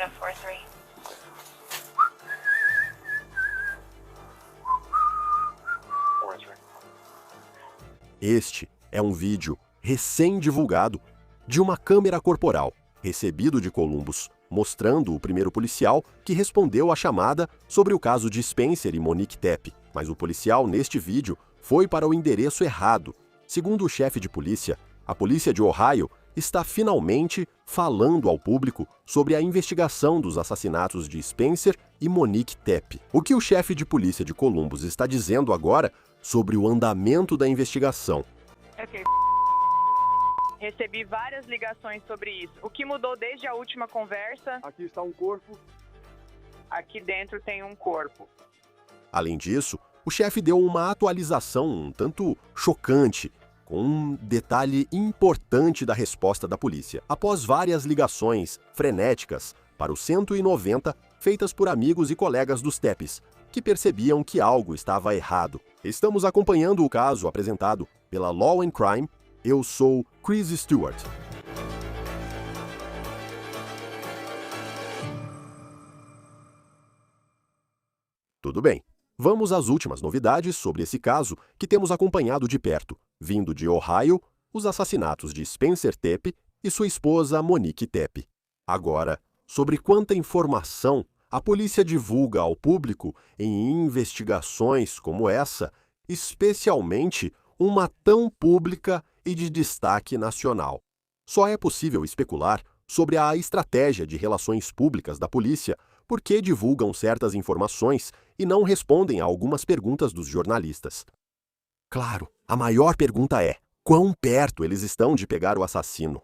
1043. Este é um vídeo recém-divulgado de uma câmera corporal, recebido de Columbus, mostrando o primeiro policial que respondeu à chamada sobre o caso de Spencer e Monique Tepe. Mas o policial, neste vídeo, foi para o endereço errado. Segundo o chefe de polícia, a polícia de Ohio está finalmente falando ao público sobre a investigação dos assassinatos de Spencer e Monique Tepe. O que o chefe de polícia de Columbus está dizendo agora sobre o andamento da investigação? Ok. Recebi várias ligações sobre isso. O que mudou desde a última conversa? Aqui está um corpo. Aqui dentro tem um corpo. Além disso, o chefe deu uma atualização um tanto chocante, com um detalhe importante da resposta da polícia. Após várias ligações frenéticas para o 190 feitas por amigos e colegas dos Tepes, que percebiam que algo estava errado. Estamos acompanhando o caso apresentado pela Law and Crime. Eu sou Chris Stewart. Tudo bem, vamos às últimas novidades sobre esse caso que temos acompanhado de perto, vindo de Ohio, os assassinatos de Spencer Tepe e sua esposa Monique Tepe. Agora, sobre quanta informação a polícia divulga ao público em investigações como essa, especialmente uma tão pública e de destaque nacional. Só é possível especular sobre a estratégia de relações públicas da polícia, porque divulgam certas informações e não respondem a algumas perguntas dos jornalistas. Claro, a maior pergunta é: quão perto eles estão de pegar o assassino?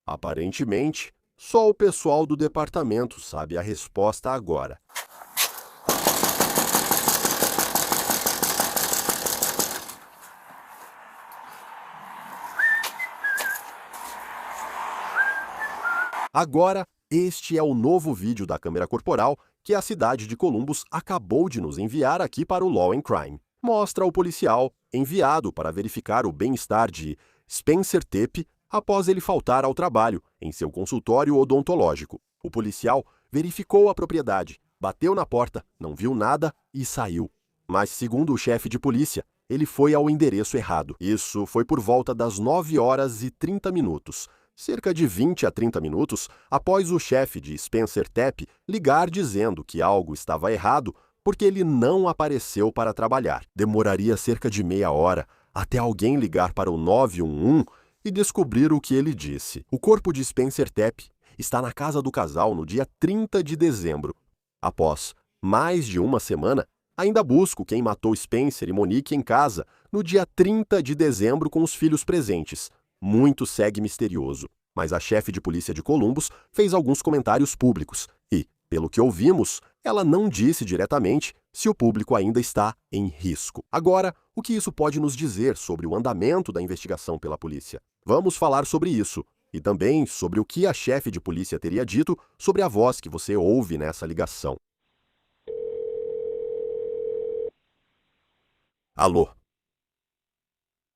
Aparentemente, só o pessoal do departamento sabe a resposta agora. Agora, este é o novo vídeo da câmera corporal que a cidade de Columbus acabou de nos enviar aqui para o Law and Crime. Mostra o policial enviado para verificar o bem-estar de Spencer Tepe após ele faltar ao trabalho em seu consultório odontológico. O policial verificou a propriedade, bateu na porta, não viu nada e saiu. Mas, segundo o chefe de polícia, ele foi ao endereço errado. Isso foi por volta das 9h30, cerca de 20 a 30 minutos após o chefe de Spencer Tepe ligar dizendo que algo estava errado porque ele não apareceu para trabalhar. Demoraria cerca de meia hora até alguém ligar para o 911 e descobrir o que ele disse. O corpo de Spencer Tepe está na casa do casal no dia 30 de dezembro. Após mais de uma semana, ainda busco quem matou Spencer e Monique em casa no dia 30 de dezembro com os filhos presentes. Muito segue misterioso. Mas a chefe de polícia de Columbus fez alguns comentários públicos e, pelo que ouvimos, ela não disse diretamente se o público ainda está em risco. Agora, o que isso pode nos dizer sobre o andamento da investigação pela polícia? Vamos falar sobre isso e também sobre o que a chefe de polícia teria dito sobre a voz que você ouve nessa ligação. Alô?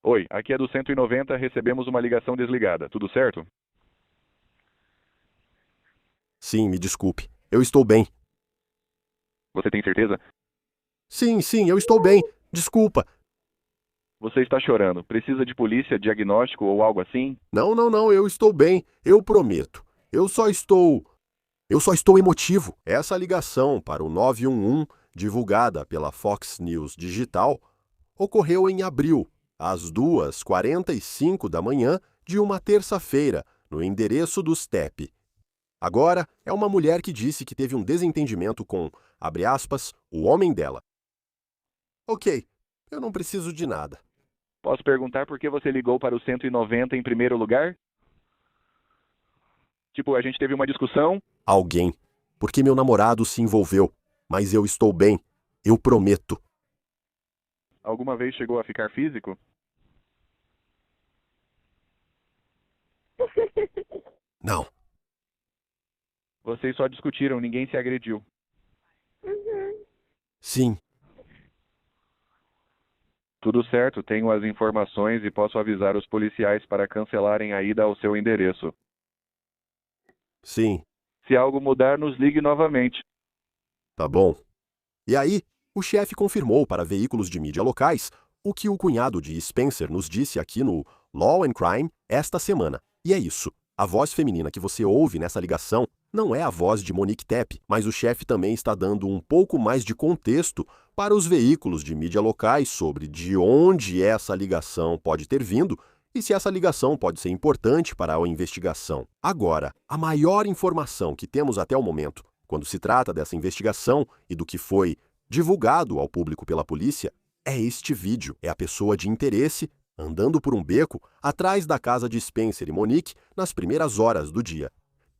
Oi, aqui é do 190, recebemos uma ligação desligada, tudo certo? Sim, me desculpe. Eu estou bem. Você tem certeza? Sim, eu estou bem. Desculpa. Você está chorando. Precisa de polícia, diagnóstico ou algo assim? Não, eu estou bem. Eu prometo. Eu só estou emotivo. Essa ligação para o 911, divulgada pela Fox News Digital, ocorreu em abril, às 2h45 da manhã de uma terça-feira, no endereço dos Tepe. Agora, é uma mulher que disse que teve um desentendimento com, abre aspas, o homem dela. Ok, eu não preciso de nada. Posso perguntar por que você ligou para o 190 em primeiro lugar? Tipo, a gente teve uma discussão? Alguém. Porque meu namorado se envolveu. Mas eu estou bem. Eu prometo. Alguma vez chegou a ficar físico? Não. Vocês só discutiram, ninguém se agrediu. Sim. Tudo certo, tenho as informações e posso avisar os policiais para cancelarem a ida ao seu endereço. Sim. Se algo mudar, nos ligue novamente. Tá bom. E aí, o chefe confirmou para veículos de mídia locais o que o cunhado de Spencer nos disse aqui no Law and Crime esta semana. E é isso. A voz feminina que você ouve nessa ligação não é a voz de Monique Tepe, mas o chefe também está dando um pouco mais de contexto para os veículos de mídia locais sobre de onde essa ligação pode ter vindo e se essa ligação pode ser importante para a investigação. Agora, a maior informação que temos até o momento, quando se trata dessa investigação e do que foi divulgado ao público pela polícia, é este vídeo. É a pessoa de interesse andando por um beco atrás da casa de Spencer e Monique nas primeiras horas do dia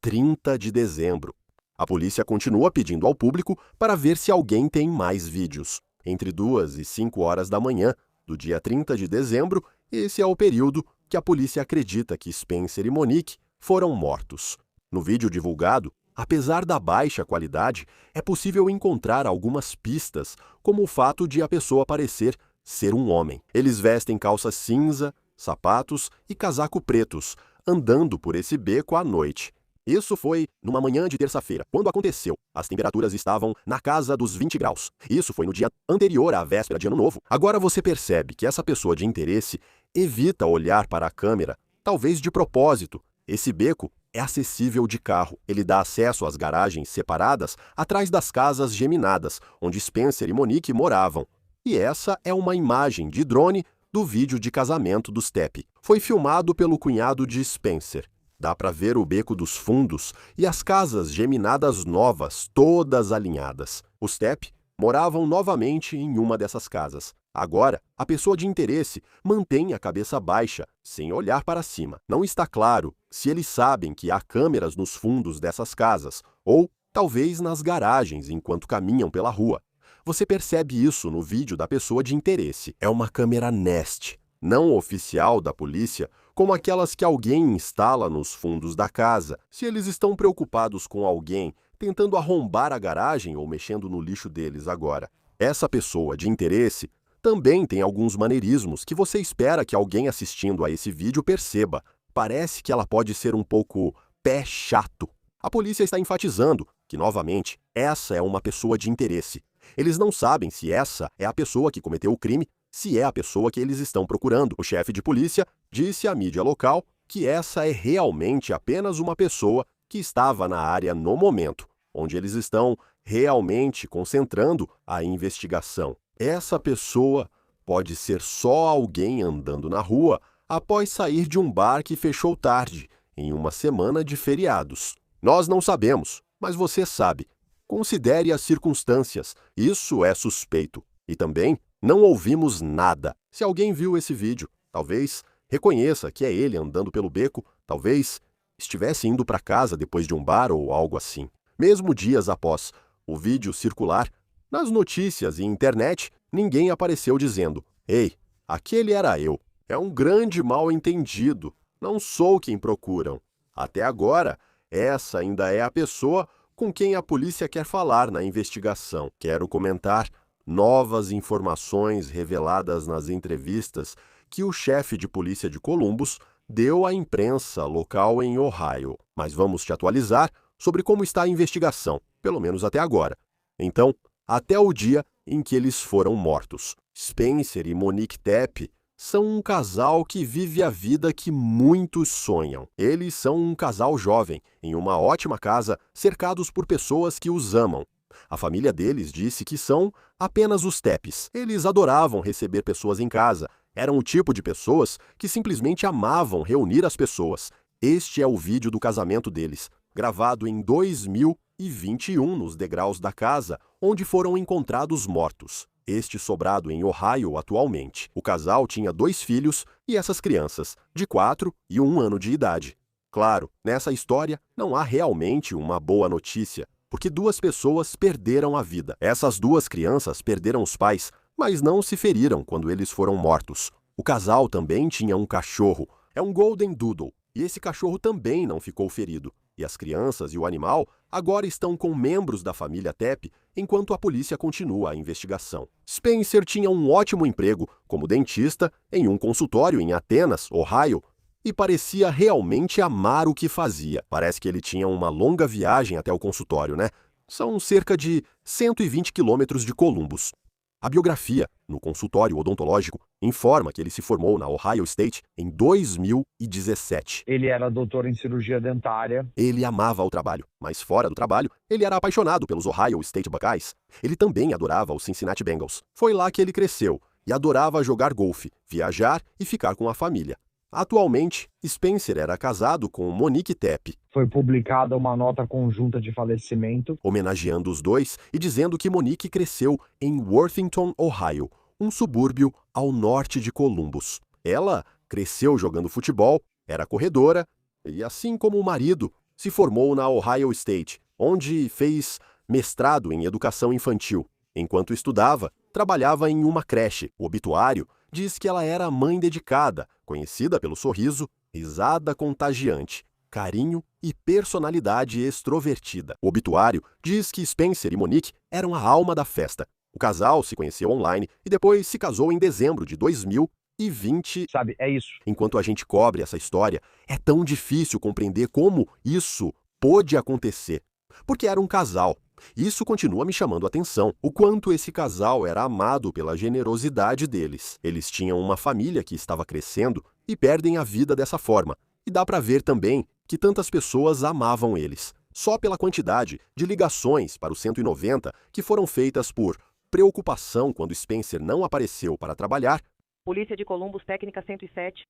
30 de dezembro. A polícia continua pedindo ao público para ver se alguém tem mais vídeos. Entre 2 e 5 horas da manhã do dia 30 de dezembro, esse é o período que a polícia acredita que Spencer e Monique foram mortos. No vídeo divulgado, apesar da baixa qualidade, é possível encontrar algumas pistas, como o fato de a pessoa parecer ser um homem. Eles vestem calça cinza, sapatos e casaco pretos, andando por esse beco à noite. Isso foi numa manhã de terça-feira. Quando aconteceu, as temperaturas estavam na casa dos 20 graus. Isso foi no dia anterior à véspera de Ano Novo. Agora você percebe que essa pessoa de interesse evita olhar para a câmera, talvez de propósito. Esse beco é acessível de carro. Ele dá acesso às garagens separadas atrás das casas geminadas, onde Spencer e Monique moravam. E essa é uma imagem de drone do vídeo de casamento dos Tepe. Foi filmado pelo cunhado de Spencer. Dá para ver o beco dos fundos e as casas geminadas novas, todas alinhadas. Os Tepe moravam novamente em uma dessas casas. Agora, a pessoa de interesse mantém a cabeça baixa, sem olhar para cima. Não está claro se eles sabem que há câmeras nos fundos dessas casas, ou talvez nas garagens enquanto caminham pela rua. Você percebe isso no vídeo da pessoa de interesse. É uma câmera Nest, não oficial da polícia, como aquelas que alguém instala nos fundos da casa. Se eles estão preocupados com alguém tentando arrombar a garagem ou mexendo no lixo deles agora. Essa pessoa de interesse também tem alguns maneirismos que você espera que alguém assistindo a esse vídeo perceba. Parece que ela pode ser um pouco pé chato. A polícia está enfatizando que, novamente, essa é uma pessoa de interesse. Eles não sabem se essa é a pessoa que cometeu o crime, se é a pessoa que eles estão procurando. O chefe de polícia disse à mídia local que essa é realmente apenas uma pessoa que estava na área no momento, onde eles estão realmente concentrando a investigação. Essa pessoa pode ser só alguém andando na rua após sair de um bar que fechou tarde, em uma semana de feriados. Nós não sabemos, mas você sabe. Considere as circunstâncias. Isso é suspeito. E também não ouvimos nada. Se alguém viu esse vídeo, talvez reconheça que é ele andando pelo beco, talvez estivesse indo para casa depois de um bar ou algo assim. Mesmo dias após o vídeo circular, nas notícias e internet, ninguém apareceu dizendo: "Ei, aquele era eu." É um grande mal-entendido. Não sou quem procuram. Até agora, essa ainda é a pessoa com quem a polícia quer falar na investigação. Quero comentar novas informações reveladas nas entrevistas que o chefe de polícia de Columbus deu à imprensa local em Ohio. Mas vamos te atualizar sobre como está a investigação, pelo menos até agora. Então, até o dia em que eles foram mortos. Spencer e Monique Tepe são um casal que vive a vida que muitos sonham. Eles são um casal jovem, em uma ótima casa, cercados por pessoas que os amam. A família deles disse que são apenas os Tepes. Eles adoravam receber pessoas em casa. Eram o tipo de pessoas que simplesmente amavam reunir as pessoas. Este é o vídeo do casamento deles, gravado em 2021 nos degraus da casa onde foram encontrados mortos. Este sobrado em Ohio atualmente. O casal tinha 2 filhos e essas crianças, de 4 e 1 ano de idade. Claro, nessa história não há realmente uma boa notícia, porque 2 pessoas perderam a vida. Essas 2 crianças perderam os pais, mas não se feriram quando eles foram mortos. O casal também tinha um cachorro, é um Golden Doodle, e esse cachorro também não ficou ferido. E as crianças e o animal agora estão com membros da família Tepe, enquanto a polícia continua a investigação. Spencer tinha um ótimo emprego como dentista em um consultório em Atenas, Ohio, e parecia realmente amar o que fazia. Parece que ele tinha uma longa viagem até o consultório, né? São cerca de 120 quilômetros de Columbus. A biografia, no consultório odontológico, informa que ele se formou na Ohio State em 2017. Ele era doutor em cirurgia dentária. Ele amava o trabalho, mas fora do trabalho, ele era apaixonado pelos Ohio State Buckeyes. Ele também adorava os Cincinnati Bengals. Foi lá que ele cresceu e adorava jogar golfe, viajar e ficar com a família. Atualmente, Spencer era casado com Monique Tepp, Foi publicada uma nota conjunta de falecimento. homenageando os dois e dizendo que Monique cresceu em Worthington, Ohio, um subúrbio ao norte de Columbus. Ela cresceu jogando futebol, era corredora e, assim como o marido, se formou na Ohio State, onde fez mestrado em educação infantil. Enquanto estudava, trabalhava em uma creche. O obituário diz que ela era mãe dedicada, conhecida pelo sorriso, risada contagiante, carinho e personalidade extrovertida. O obituário diz que Spencer e Monique eram a alma da festa. O casal se conheceu online e depois se casou em dezembro de 2020. Sabe, é isso. Enquanto a gente cobre essa história, é tão difícil compreender como isso pôde acontecer. Porque era um casal. Isso continua me chamando a atenção, o quanto esse casal era amado pela generosidade deles. Eles tinham uma família que estava crescendo e perdem a vida dessa forma. E dá pra ver também que tantas pessoas amavam eles. Só pela quantidade de ligações para o 190 que foram feitas por preocupação quando Spencer não apareceu para trabalhar. Polícia de Columbus, técnica 107.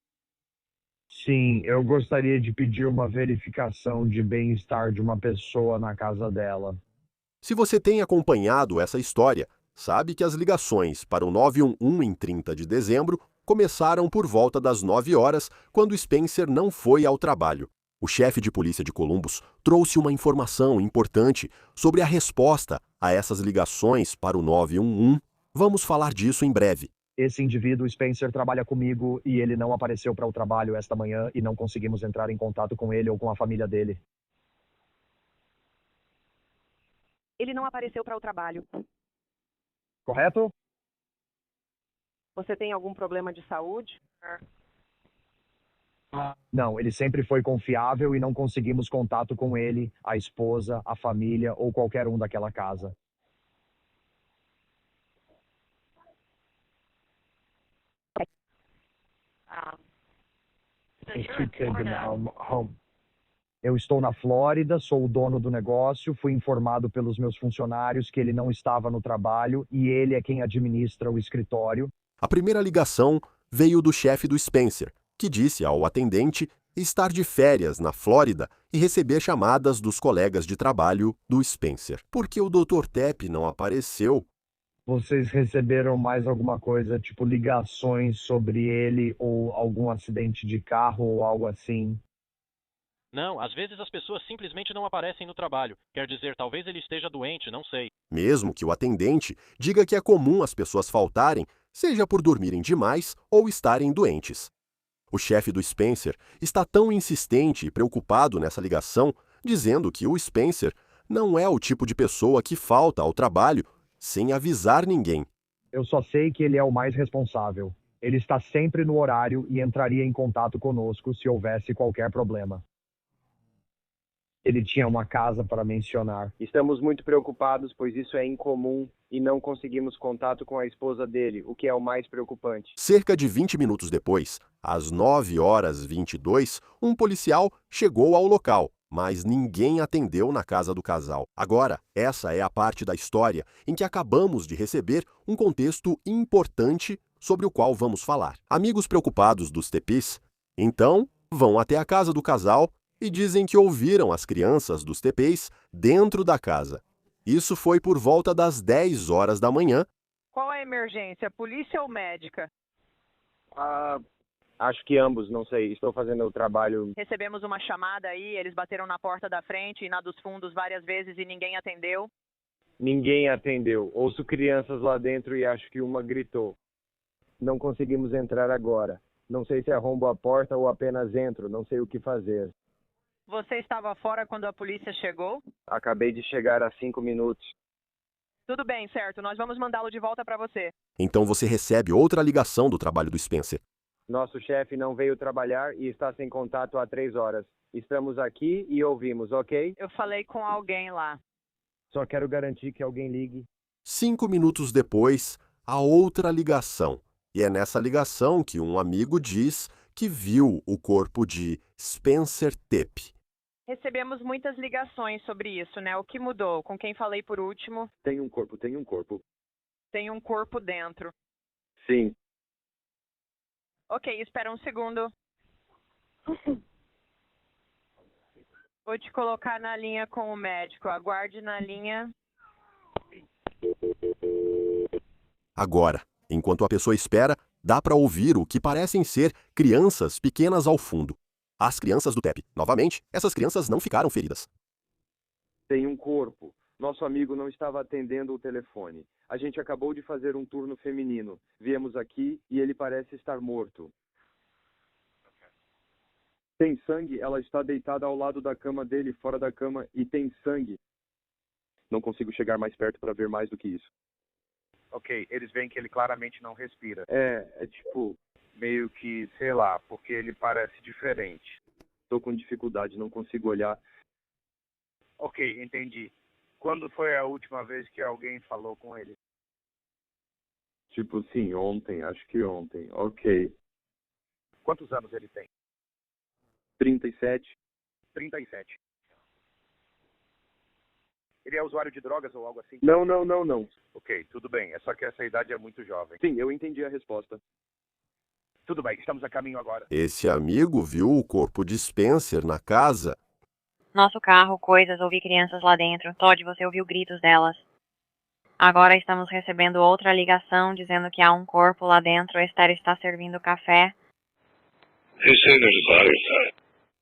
Sim, eu gostaria de pedir uma verificação de bem-estar de uma pessoa na casa dela. Se você tem acompanhado essa história, sabe que as ligações para o 911 em 30 de dezembro começaram por volta das 9 horas, quando Spencer não foi ao trabalho. O chefe de polícia de Columbus trouxe uma informação importante sobre a resposta a essas ligações para o 911. Vamos falar disso em breve. Esse indivíduo, Spencer, trabalha comigo e ele não apareceu para o trabalho esta manhã e não conseguimos entrar em contato com ele ou com a família dele. Ele não apareceu para o trabalho. Correto? Você tem algum problema de saúde? Não, ele sempre foi confiável e não conseguimos contato com ele, a esposa, a família ou qualquer um daquela casa. Eu estou na Flórida, sou o dono do negócio, fui informado pelos meus funcionários que ele não estava no trabalho e ele é quem administra o escritório. A primeira ligação veio do chefe do Spencer, que disse ao atendente estar de férias na Flórida e receber chamadas dos colegas de trabalho do Spencer. Por que o Dr. Tepp não apareceu? Vocês receberam mais alguma coisa, tipo ligações sobre ele ou algum acidente de carro ou algo assim? Não, às vezes as pessoas simplesmente não aparecem no trabalho. Quer dizer, talvez ele esteja doente, não sei. Mesmo que o atendente diga que é comum as pessoas faltarem, seja por dormirem demais ou estarem doentes. O chefe do Spencer está tão insistente e preocupado nessa ligação, dizendo que o Spencer não é o tipo de pessoa que falta ao trabalho sem avisar ninguém. Eu só sei que ele é o mais responsável. Ele está sempre no horário e entraria em contato conosco se houvesse qualquer problema. Ele tinha uma casa para mencionar. Estamos muito preocupados, pois isso é incomum e não conseguimos contato com a esposa dele, o que é o mais preocupante. Cerca de 20 minutos depois, às 9h22, um policial chegou ao local, mas ninguém atendeu na casa do casal. Agora, essa é a parte da história em que acabamos de receber um contexto importante sobre o qual vamos falar. Amigos preocupados dos Teppis, então, vão até a casa do casal e dizem que ouviram as crianças dos Teppis dentro da casa. Isso foi por volta das 10 horas da manhã. Qual a emergência, polícia ou médica? Acho que ambos, não sei. Estou fazendo o trabalho. Recebemos uma chamada aí, eles bateram na porta da frente e na dos fundos várias vezes e ninguém atendeu. Ninguém atendeu. Ouço crianças lá dentro e acho que uma gritou. Não conseguimos entrar agora. Não sei se arrombo a porta ou apenas entro. Não sei o que fazer. Você estava fora quando a polícia chegou? Acabei de chegar há 5 minutos. Tudo bem, certo. Nós vamos mandá-lo de volta para você. Então você recebe outra ligação do trabalho do Spencer. Nosso chefe não veio trabalhar e está sem contato há 3 horas. Estamos aqui e ouvimos, ok? Eu falei com alguém lá. Só quero garantir que alguém ligue. 5 minutos depois, a outra ligação. E é nessa ligação que um amigo diz que viu o corpo de Spencer Tepe. Recebemos muitas ligações sobre isso, né? O que mudou? Com quem falei por último? Tem um corpo. Tem um corpo dentro. Sim. Ok, espera um segundo. Vou te colocar na linha com o médico. Aguarde na linha. Agora, enquanto a pessoa espera, dá para ouvir o que parecem ser crianças pequenas ao fundo. As crianças do Tepe. Novamente, essas crianças não ficaram feridas. Tem um corpo. Nosso amigo não estava atendendo o telefone. A gente acabou de fazer um turno feminino. Viemos aqui e ele parece estar morto. Tem sangue, ela está deitada ao lado da cama dele, fora da cama, e tem sangue. Não consigo chegar mais perto para ver mais do que isso. Ok, eles veem que ele claramente não respira. É tipo, Meio que, sei lá, porque ele parece diferente. estou com dificuldade, não consigo olhar. Ok, entendi. Quando foi a última vez que alguém falou com ele? Tipo, sim, ontem, acho que ontem. Ok. Quantos anos ele tem? 37. 37. Ele é usuário de drogas ou algo assim? Não. Ok, tudo bem. É só que essa idade é muito jovem. Sim, eu entendi a resposta. Tudo bem, estamos a caminho agora. Esse amigo viu o corpo de Spencer na casa. Nosso carro, coisas, ouvi crianças lá dentro. Todd, você ouviu gritos delas. Agora estamos recebendo outra ligação dizendo que há um corpo lá dentro. Esther está servindo café.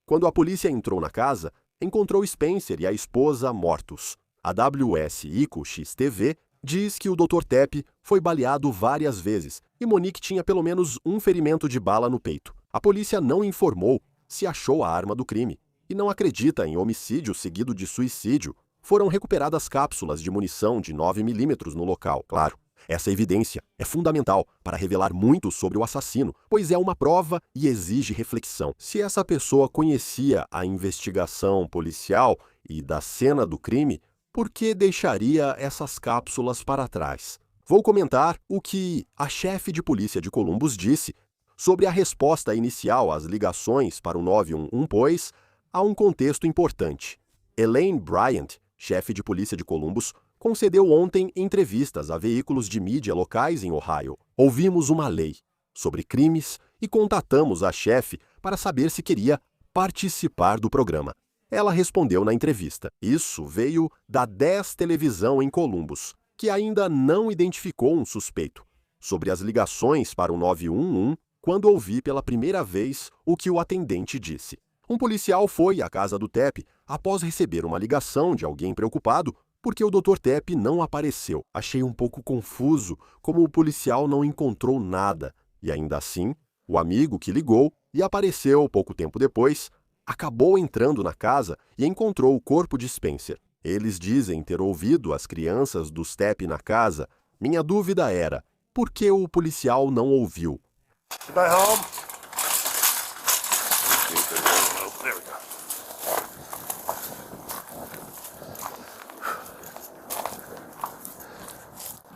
Quando a polícia entrou na casa, encontrou Spencer e a esposa mortos. A WS ICO XTV diz que o Dr. Tepe foi baleado várias vezes e Monique tinha pelo menos um ferimento de bala no peito. A polícia não informou se achou a arma do crime e não acredita em homicídio seguido de suicídio. Foram recuperadas cápsulas de munição de 9mm no local, claro. Essa evidência é fundamental para revelar muito sobre o assassino, pois é uma prova e exige reflexão. Se essa pessoa conhecia a investigação policial e da cena do crime, por que deixaria essas cápsulas para trás? Vou comentar o que a chefe de polícia de Columbus disse sobre a resposta inicial às ligações para o 911, pois há um contexto importante. Elaine Bryant, chefe de polícia de Columbus, concedeu ontem entrevistas a veículos de mídia locais em Ohio. Ouvimos uma lei sobre crimes e contatamos a chefe para saber se queria participar do programa. Ela respondeu na entrevista. Isso veio da 10 Televisão em Columbus, que ainda não identificou um suspeito. Sobre as ligações para o 911, quando ouvi pela primeira vez o que o atendente disse. Um policial foi à casa do Tepe após receber uma ligação de alguém preocupado porque o Dr. Tepe não apareceu. Achei um pouco confuso como o policial não encontrou nada. E ainda assim, o amigo que ligou e apareceu pouco tempo depois, acabou entrando na casa e encontrou o corpo de Spencer. Eles dizem ter ouvido as crianças dos Tepe na casa. Minha dúvida era, por que o policial não ouviu?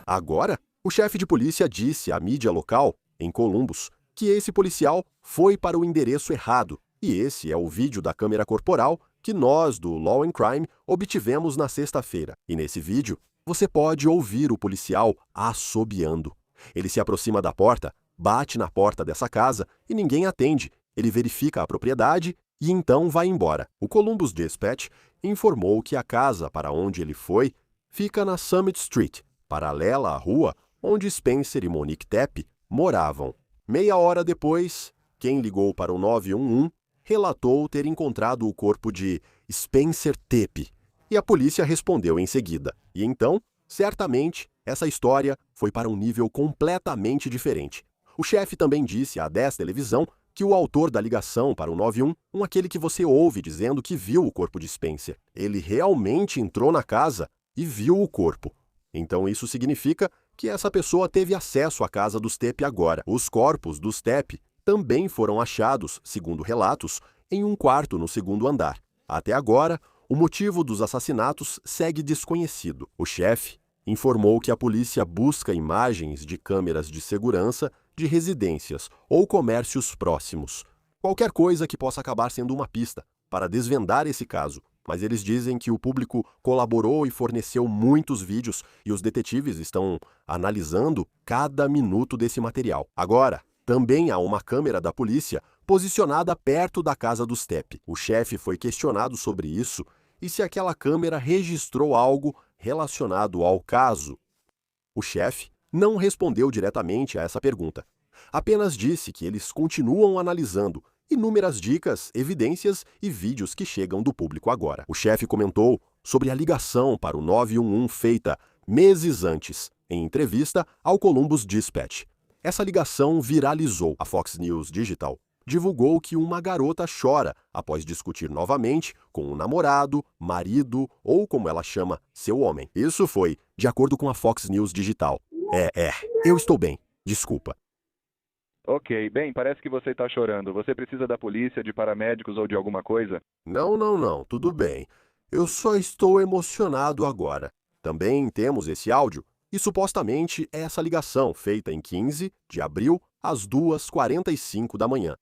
Agora, o chefe de polícia disse à mídia local, em Columbus, que esse policial foi para o endereço errado. E esse é o vídeo da câmera corporal que nós, do Law and Crime, obtivemos na sexta-feira. E nesse vídeo, você pode ouvir o policial assobiando. Ele se aproxima da porta, bate na porta dessa casa e ninguém atende. Ele verifica a propriedade e então vai embora. O Columbus Dispatch informou que a casa para onde ele foi fica na Summit Street, paralela à rua onde Spencer e Monique Tepe moravam. Meia hora depois, quem ligou para o 911 relatou ter encontrado o corpo de Spencer Tepe. E a polícia respondeu em seguida. E então, certamente, essa história foi para um nível completamente diferente. O chefe também disse à 10 Televisão que o autor da ligação para o 911, aquele que você ouve dizendo que viu o corpo de Spencer, ele realmente entrou na casa e viu o corpo. Então isso significa que essa pessoa teve acesso à casa dos Tepe agora. Os corpos dos Tepe também foram achados, segundo relatos, em um quarto no segundo andar. Até agora, o motivo dos assassinatos segue desconhecido. O chefe informou que a polícia busca imagens de câmeras de segurança de residências ou comércios próximos. Qualquer coisa que possa acabar sendo uma pista para desvendar esse caso. Mas eles dizem que o público colaborou e forneceu muitos vídeos e os detetives estão analisando cada minuto desse material. Agora, também há uma câmera da polícia posicionada perto da casa do Stepp. O chefe foi questionado sobre isso e se aquela câmera registrou algo relacionado ao caso. O chefe não respondeu diretamente a essa pergunta. Apenas disse que eles continuam analisando inúmeras dicas, evidências e vídeos que chegam do público agora. O chefe comentou sobre a ligação para o 911 feita meses antes, em entrevista ao Columbus Dispatch. Essa ligação viralizou. A Fox News Digital divulgou que uma garota chora após discutir novamente com um namorado, marido ou, como ela chama, seu homem. Isso foi de acordo com a Fox News Digital. Eu estou bem. Desculpa. Ok, bem, parece que você está chorando. Você precisa da polícia, de paramédicos ou de alguma coisa? Não, tudo bem. Eu só estou emocionado agora. Também temos esse áudio e supostamente é essa ligação feita em 15 de abril às 2h45 da manhã.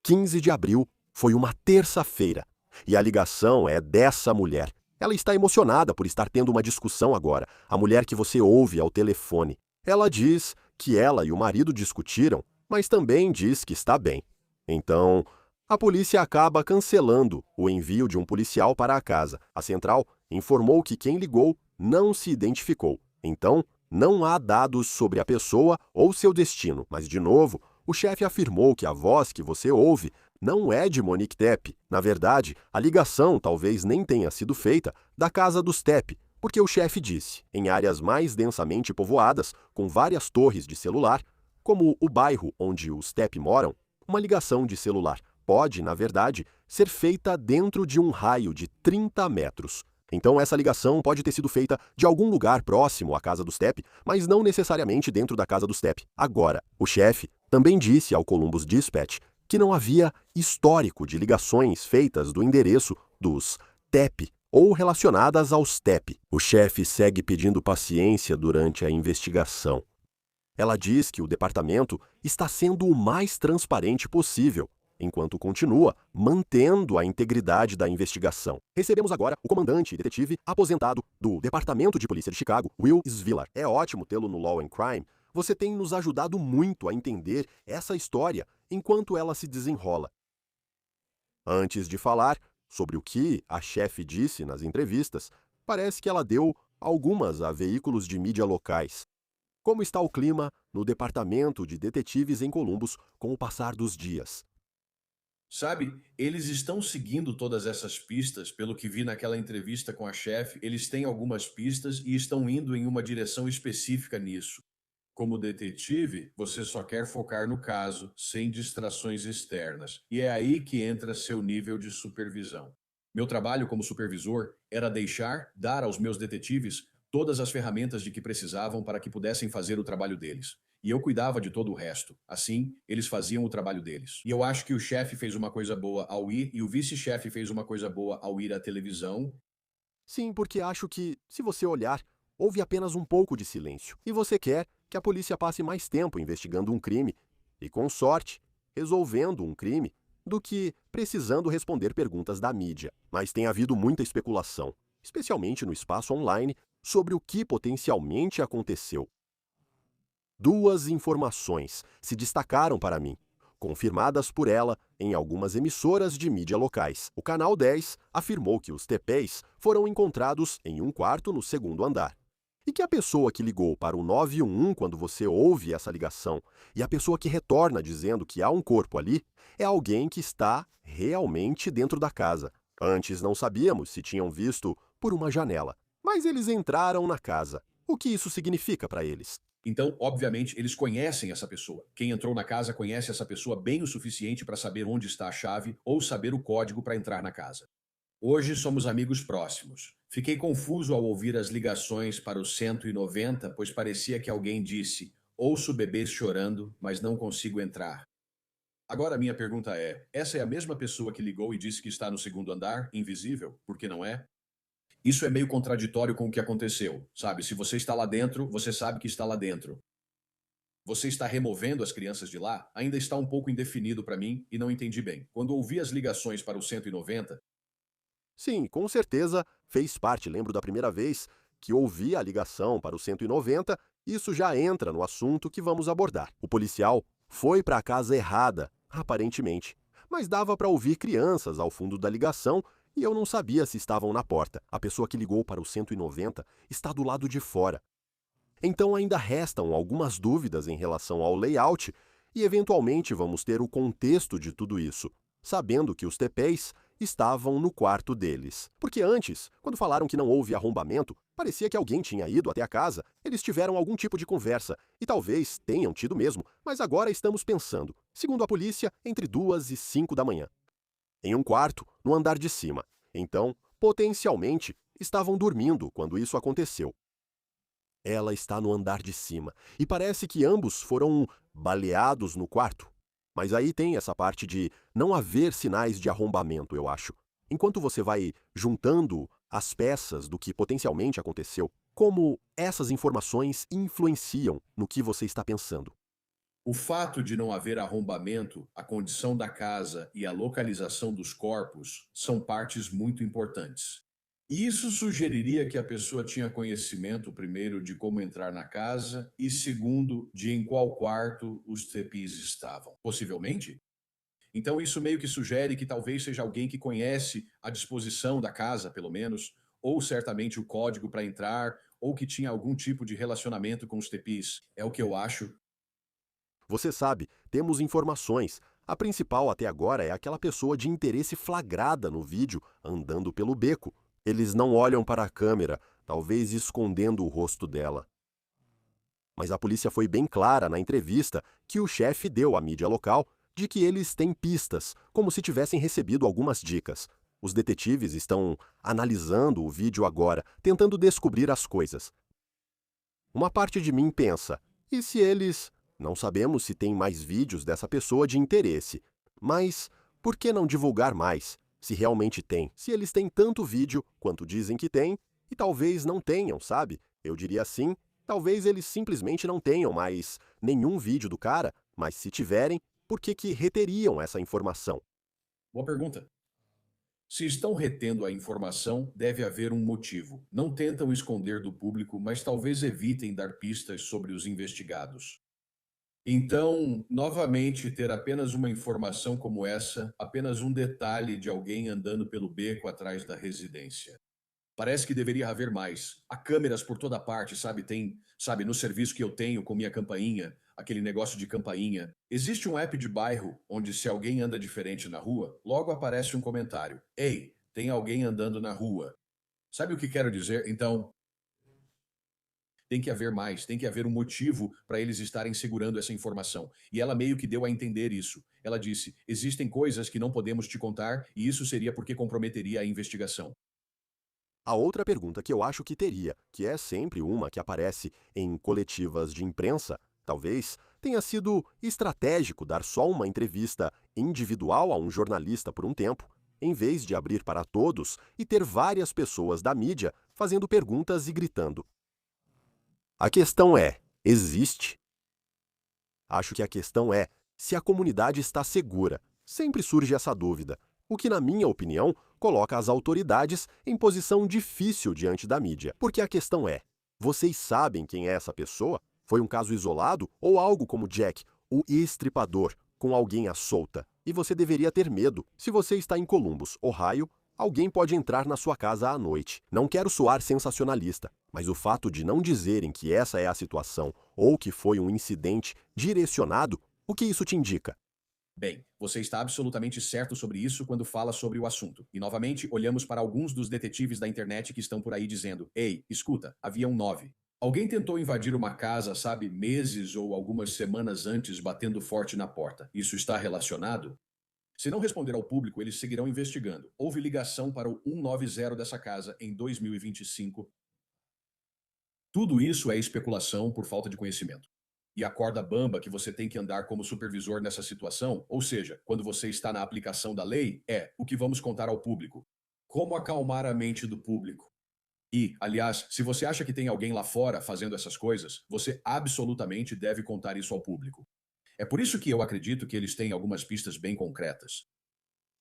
15 de abril foi uma terça-feira e a ligação é dessa mulher. Ela está emocionada por estar tendo uma discussão agora, a mulher que você ouve ao telefone. Ela diz que ela e o marido discutiram, mas também diz que está bem. Então, a polícia acaba cancelando o envio de um policial para a casa. A central informou que quem ligou não se identificou. Então, não há dados sobre a pessoa ou seu destino. Mas, de novo, o chefe afirmou que a voz que você ouve não é de Monique Tepp. Na verdade, a ligação talvez nem tenha sido feita da casa dos Tepp, porque o chefe disse, em áreas mais densamente povoadas, com várias torres de celular, como o bairro onde os Tepp moram, uma ligação de celular pode, na verdade, ser feita dentro de um raio de 30 metros. Então essa ligação pode ter sido feita de algum lugar próximo à casa dos Tepp, mas não necessariamente dentro da casa dos Tepp. Agora, o chefe também disse ao Columbus Dispatch que não havia histórico de ligações feitas do endereço dos Tepp ou relacionadas aos Tepp. O chefe segue pedindo paciência durante a investigação. Ela diz que o departamento está sendo o mais transparente possível, enquanto continua mantendo a integridade da investigação. Recebemos agora o comandante e detetive aposentado do Departamento de Polícia de Chicago, Will Svilar. É ótimo tê-lo no Law and Crime. Você tem nos ajudado muito a entender essa história enquanto ela se desenrola. Antes de falar sobre o que a chefe disse nas entrevistas, parece que ela deu algumas a veículos de mídia locais. Como está o clima no Departamento de Detetives em Columbus com o passar dos dias? Sabe, eles estão seguindo todas essas pistas, pelo que vi naquela entrevista com a chefe, eles têm algumas pistas e estão indo em uma direção específica nisso. Como detetive, você só quer focar no caso, sem distrações externas, e é aí que entra seu nível de supervisão. Meu trabalho como supervisor era dar aos meus detetives todas as ferramentas de que precisavam para que pudessem fazer o trabalho deles. E eu cuidava de todo o resto. Assim, eles faziam o trabalho deles. E eu acho que o chefe fez uma coisa boa ao ir e o vice-chefe fez uma coisa boa ao ir à televisão. Sim, porque acho que, se você olhar, houve apenas um pouco de silêncio. E você quer que a polícia passe mais tempo investigando um crime e, com sorte, resolvendo um crime, do que precisando responder perguntas da mídia. Mas tem havido muita especulação, especialmente no espaço online, sobre o que potencialmente aconteceu. Duas informações se destacaram para mim, confirmadas por ela em algumas emissoras de mídia locais. O Canal 10 afirmou que os Teppes foram encontrados em um quarto no segundo andar. E que a pessoa que ligou para o 911 quando você ouve essa ligação e a pessoa que retorna dizendo que há um corpo ali é alguém que está realmente dentro da casa. Antes não sabíamos se tinham visto por uma janela, mas eles entraram na casa. O que isso significa para eles? Então, obviamente, eles conhecem essa pessoa. Quem entrou na casa conhece essa pessoa bem o suficiente para saber onde está a chave ou saber o código para entrar na casa. Hoje somos amigos próximos. Fiquei confuso ao ouvir as ligações para o 190, pois parecia que alguém disse: ouço bebês chorando, mas não consigo entrar. Agora, a minha pergunta é: essa é a mesma pessoa que ligou e disse que está no segundo andar, invisível? Por que não é? Isso é meio contraditório com o que aconteceu, sabe? Se você está lá dentro, você sabe que está lá dentro. Você está removendo as crianças de lá? Ainda está um pouco indefinido para mim e não entendi bem. Quando ouvi as ligações para o 190, Sim, com certeza fez parte. Lembro da primeira vez que ouvi a ligação para o 190, isso já entra no assunto que vamos abordar. O policial foi para a casa errada, aparentemente, mas dava para ouvir crianças ao fundo da ligação e eu não sabia se estavam na porta. A pessoa que ligou para o 190 está do lado de fora. Então ainda restam algumas dúvidas em relação ao layout e eventualmente vamos ter o contexto de tudo isso, sabendo que os TPs estavam no quarto deles. Porque antes, quando falaram que não houve arrombamento, parecia que alguém tinha ido até a casa, eles tiveram algum tipo de conversa, e talvez tenham tido mesmo, mas agora estamos pensando, segundo a polícia, entre 2 e 5 da manhã. Em um quarto, no andar de cima. Então, potencialmente, estavam dormindo quando isso aconteceu. Ela está no andar de cima, e parece que ambos foram baleados no quarto. Mas aí tem essa parte de não haver sinais de arrombamento, eu acho. Enquanto você vai juntando as peças do que potencialmente aconteceu, como essas informações influenciam no que você está pensando? o fato de não haver arrombamento, a condição da casa e a localização dos corpos são partes muito importantes. Isso sugeriria que a pessoa tinha conhecimento, primeiro, de como entrar na casa e, segundo, de em qual quarto os TPs estavam. Possivelmente? Então, isso meio que sugere que talvez seja alguém que conhece a disposição da casa, pelo menos, ou certamente o código para entrar, ou que tinha algum tipo de relacionamento com os TPs. É o que eu acho. Você sabe, temos informações. A principal até agora é aquela pessoa de interesse flagrada no vídeo andando pelo beco. Eles não olham para a câmera, talvez escondendo o rosto dela. Mas a polícia foi bem clara na entrevista que o chefe deu à mídia local de que eles têm pistas, como se tivessem recebido algumas dicas. Os detetives estão analisando o vídeo agora, tentando descobrir as coisas. Uma parte de mim pensa, e se eles... Não sabemos se tem mais vídeos dessa pessoa de interesse, mas por que não divulgar mais? Se realmente tem, se eles têm tanto vídeo quanto dizem que tem, e talvez não tenham, sabe? Eu diria assim, talvez eles simplesmente não tenham mais nenhum vídeo do cara, mas se tiverem, por que reteriam essa informação? Boa pergunta. Se estão retendo a informação, deve haver um motivo. Não tentam esconder do público, mas talvez evitem dar pistas sobre os investigados. Então, novamente, ter apenas uma informação como essa, apenas um detalhe de alguém andando pelo beco atrás da residência. Parece que deveria haver mais. Há câmeras por toda parte, sabe? No serviço que eu tenho com minha campainha, aquele negócio de campainha. Existe um app de bairro onde se alguém anda diferente na rua, logo aparece um comentário. Ei, tem alguém andando na rua. Sabe o que quero dizer? Então, tem que haver mais, tem que haver um motivo para eles estarem segurando essa informação. E ela meio que deu a entender isso. Ela disse: existem coisas que não podemos te contar e isso seria porque comprometeria a investigação. A outra pergunta que eu acho que teria, que é sempre uma que aparece em coletivas de imprensa, talvez tenha sido estratégico dar só uma entrevista individual a um jornalista por um tempo, em vez de abrir para todos e ter várias pessoas da mídia fazendo perguntas e gritando. A questão é, existe? Acho que a questão é se a comunidade está segura. Sempre surge essa dúvida, o que, na minha opinião, coloca as autoridades em posição difícil diante da mídia. Porque a questão é, vocês sabem quem é essa pessoa? Foi um caso isolado ou algo como Jack, o estripador, com alguém à solta? E você deveria ter medo. Se você está em Columbus, Ohio, alguém pode entrar na sua casa à noite. Não quero soar sensacionalista, mas o fato de não dizerem que essa é a situação ou que foi um incidente direcionado, o que isso te indica? Bem, você está absolutamente certo sobre isso quando fala sobre o assunto. E novamente, olhamos para alguns dos detetives da internet que estão por aí dizendo: ei, escuta, haviam 9. Alguém tentou invadir uma casa, sabe, meses ou algumas semanas antes, batendo forte na porta. Isso está relacionado? Se não responder ao público, eles seguirão investigando. Houve ligação para o 190 dessa casa em 2025. Tudo isso é especulação por falta de conhecimento. E a corda bamba que você tem que andar como supervisor nessa situação, ou seja, quando você está na aplicação da lei, é o que vamos contar ao público. Como acalmar a mente do público. E, aliás, se você acha que tem alguém lá fora fazendo essas coisas, você absolutamente deve contar isso ao público. É por isso que eu acredito que eles têm algumas pistas bem concretas.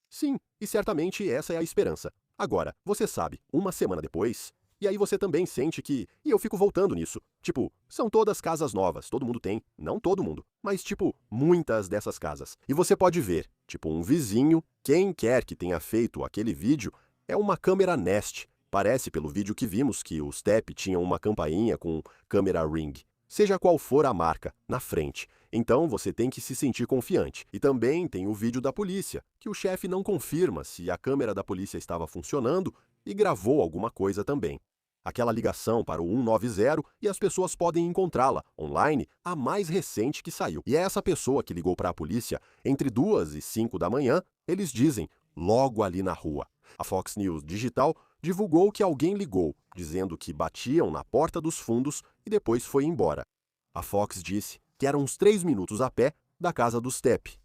Sim, e certamente essa é a esperança. Agora, você sabe, uma semana depois, e aí você também sente que, e eu fico voltando nisso, tipo, são todas casas novas, todo mundo tem, não todo mundo, mas tipo, muitas dessas casas. E você pode ver, tipo, um vizinho, quem quer que tenha feito aquele vídeo, é uma câmera Nest. Parece pelo vídeo que vimos que o Step tinha uma campainha com câmera Ring. Seja qual for a marca, na frente. Então você tem que se sentir confiante. E também tem o vídeo da polícia, que o chefe não confirma se a câmera da polícia estava funcionando e gravou alguma coisa também. Aquela ligação para o 190 e as pessoas podem encontrá-la online, a mais recente que saiu. E é essa pessoa que ligou para a polícia entre 2 e 5 da manhã, eles dizem, logo ali na rua. A Fox News Digital divulgou que alguém ligou, dizendo que batiam na porta dos fundos e depois foi embora. A Fox disse que eram uns 3 minutos a pé da casa do Step.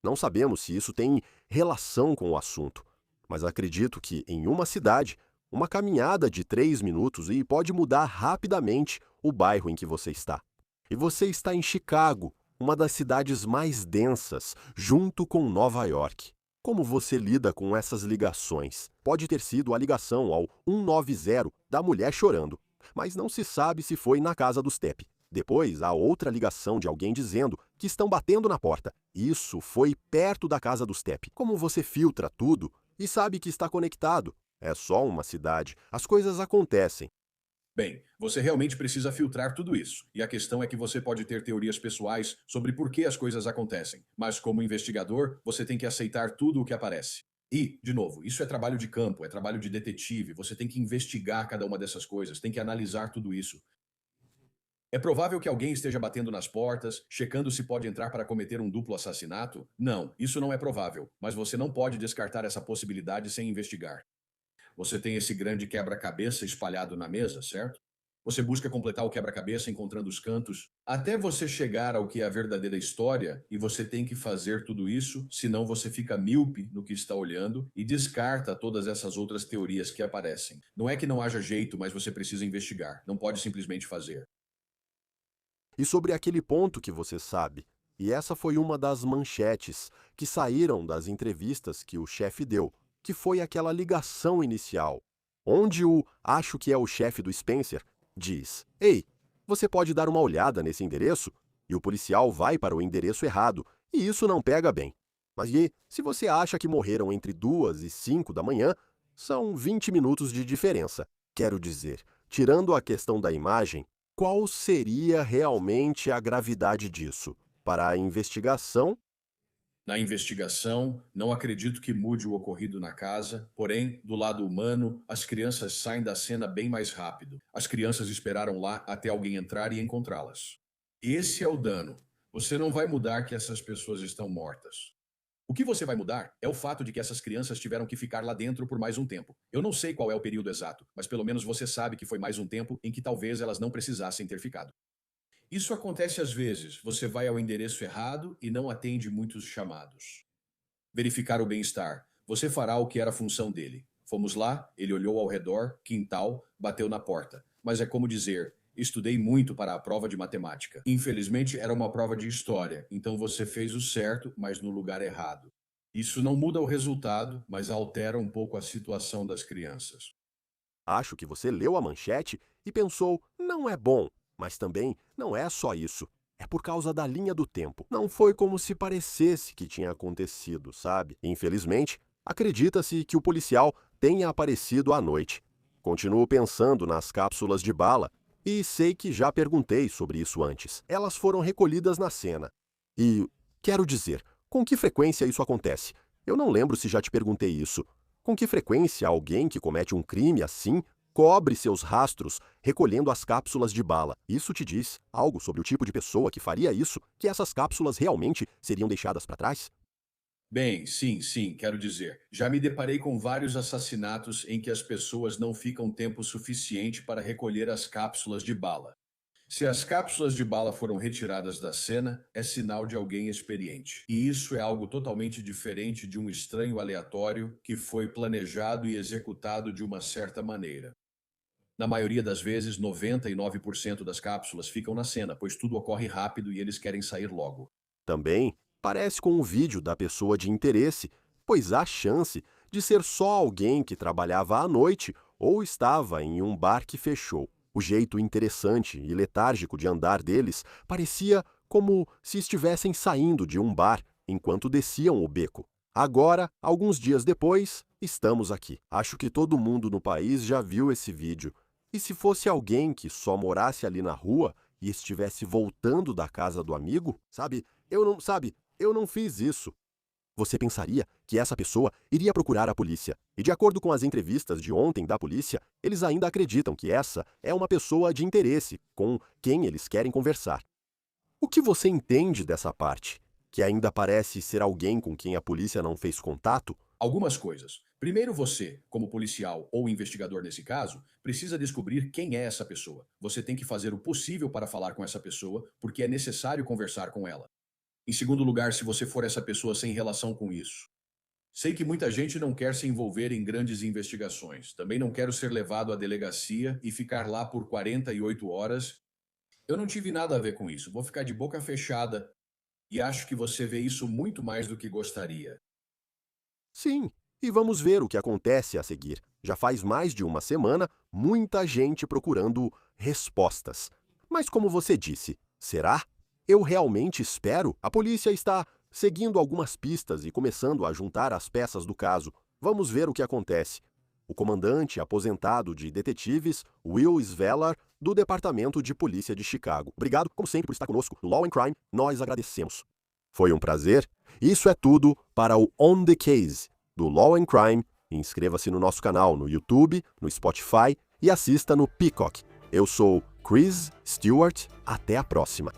Não sabemos se isso tem relação com o assunto, mas acredito que em uma cidade, uma caminhada de 3 minutos e pode mudar rapidamente o bairro em que você está. E você está em Chicago, uma das cidades mais densas, junto com Nova York. Como você lida com essas ligações? Pode ter sido a ligação ao 190 da mulher chorando, mas não se sabe se foi na casa do Step. Depois, há outra ligação de alguém dizendo que estão batendo na porta. Isso foi perto da casa do Step. Como você filtra tudo e sabe que está conectado? É só uma cidade. As coisas acontecem. Bem, você realmente precisa filtrar tudo isso. E a questão é que você pode ter teorias pessoais sobre por que as coisas acontecem. Mas como investigador, você tem que aceitar tudo o que aparece. E, de novo, isso é trabalho de campo, é trabalho de detetive. Você tem que investigar cada uma dessas coisas, tem que analisar tudo isso. É provável que alguém esteja batendo nas portas, checando se pode entrar para cometer um duplo assassinato? Não, isso não é provável. Mas você não pode descartar essa possibilidade sem investigar. Você tem esse grande quebra-cabeça espalhado na mesa, certo? Você busca completar o quebra-cabeça encontrando os cantos, até você chegar ao que é a verdadeira história, e você tem que fazer tudo isso, senão você fica míope no que está olhando e descarta todas essas outras teorias que aparecem. Não é que não haja jeito, mas você precisa investigar. Não pode simplesmente fazer. E sobre aquele ponto que você sabe, e essa foi uma das manchetes que saíram das entrevistas que o chefe deu, que foi aquela ligação inicial, onde acho que é o chefe do Spencer, diz, ei, você pode dar uma olhada nesse endereço? E o policial vai para o endereço errado, e isso não pega bem. Mas se você acha que morreram entre 2 e 5 da manhã, são 20 minutos de diferença. Quero dizer, tirando a questão da imagem, qual seria realmente a gravidade disso? Para a investigação? Na investigação, não acredito que mude o ocorrido na casa, porém, do lado humano, as crianças saem da cena bem mais rápido. As crianças esperaram lá até alguém entrar e encontrá-las. Esse é o dano. Você não vai mudar que essas pessoas estão mortas. O que você vai mudar é o fato de que essas crianças tiveram que ficar lá dentro por mais um tempo. Eu não sei qual é o período exato, mas pelo menos você sabe que foi mais um tempo em que talvez elas não precisassem ter ficado. Isso acontece às vezes. Você vai ao endereço errado e não atende muitos chamados. Verificar o bem-estar. Você fará o que era a função dele. Fomos lá, ele olhou ao redor, quintal, bateu na porta. Mas é como dizer, estudei muito para a prova de matemática. Infelizmente era uma prova de história, então você fez o certo, mas no lugar errado. Isso não muda o resultado, mas altera um pouco a situação das crianças. Acho que você leu a manchete e pensou, não é bom. Mas também não é só isso. É por causa da linha do tempo. Não foi como se parecesse que tinha acontecido, sabe? Infelizmente, acredita-se que o policial tenha aparecido à noite. Continuo pensando nas cápsulas de bala e sei que já perguntei sobre isso antes. Elas foram recolhidas na cena. E, quero dizer, com que frequência isso acontece? Eu não lembro se já te perguntei isso. Com que frequência alguém que comete um crime assim cobre seus rastros recolhendo as cápsulas de bala? Isso te diz algo sobre o tipo de pessoa que faria isso, que essas cápsulas realmente seriam deixadas para trás? Bem, sim, quero dizer. Já me deparei com vários assassinatos em que as pessoas não ficam tempo suficiente para recolher as cápsulas de bala. Se as cápsulas de bala foram retiradas da cena, é sinal de alguém experiente. E isso é algo totalmente diferente de um estranho aleatório que foi planejado e executado de uma certa maneira. Na maioria das vezes, 99% das cápsulas ficam na cena, pois tudo ocorre rápido e eles querem sair logo. Também parece com o vídeo da pessoa de interesse, pois há chance de ser só alguém que trabalhava à noite ou estava em um bar que fechou. O jeito interessante e letárgico de andar deles parecia como se estivessem saindo de um bar enquanto desciam o beco. Agora, alguns dias depois, estamos aqui. Acho que todo mundo no país já viu esse vídeo. E se fosse alguém que só morasse ali na rua e estivesse voltando da casa do amigo? Eu não fiz isso. Você pensaria que essa pessoa iria procurar a polícia. E de acordo com as entrevistas de ontem da polícia, eles ainda acreditam que essa é uma pessoa de interesse com quem eles querem conversar. O que você entende dessa parte? Que ainda parece ser alguém com quem a polícia não fez contato? Algumas coisas. Primeiro, você, como policial ou investigador nesse caso, precisa descobrir quem é essa pessoa. Você tem que fazer o possível para falar com essa pessoa, porque é necessário conversar com ela. Em segundo lugar, se você for essa pessoa sem relação com isso. Sei que muita gente não quer se envolver em grandes investigações. Também não quero ser levado à delegacia e ficar lá por 48 horas. Eu não tive nada a ver com isso. Vou ficar de boca fechada. E acho que você vê isso muito mais do que gostaria. Sim, e vamos ver o que acontece a seguir. Já faz mais de uma semana, muita gente procurando respostas. Mas como você disse, será? Eu realmente espero. A polícia está seguindo algumas pistas e começando a juntar as peças do caso. Vamos ver o que acontece. O comandante aposentado de detetives, Will Svelar, do Departamento de Polícia de Chicago. Obrigado, como sempre, por estar conosco no Law and Crime. Nós agradecemos. Foi um prazer. Isso é tudo para o On the Case do Law and Crime. Inscreva-se no nosso canal no YouTube, no Spotify e assista no Peacock. Eu sou Chris Stewart. Até a próxima.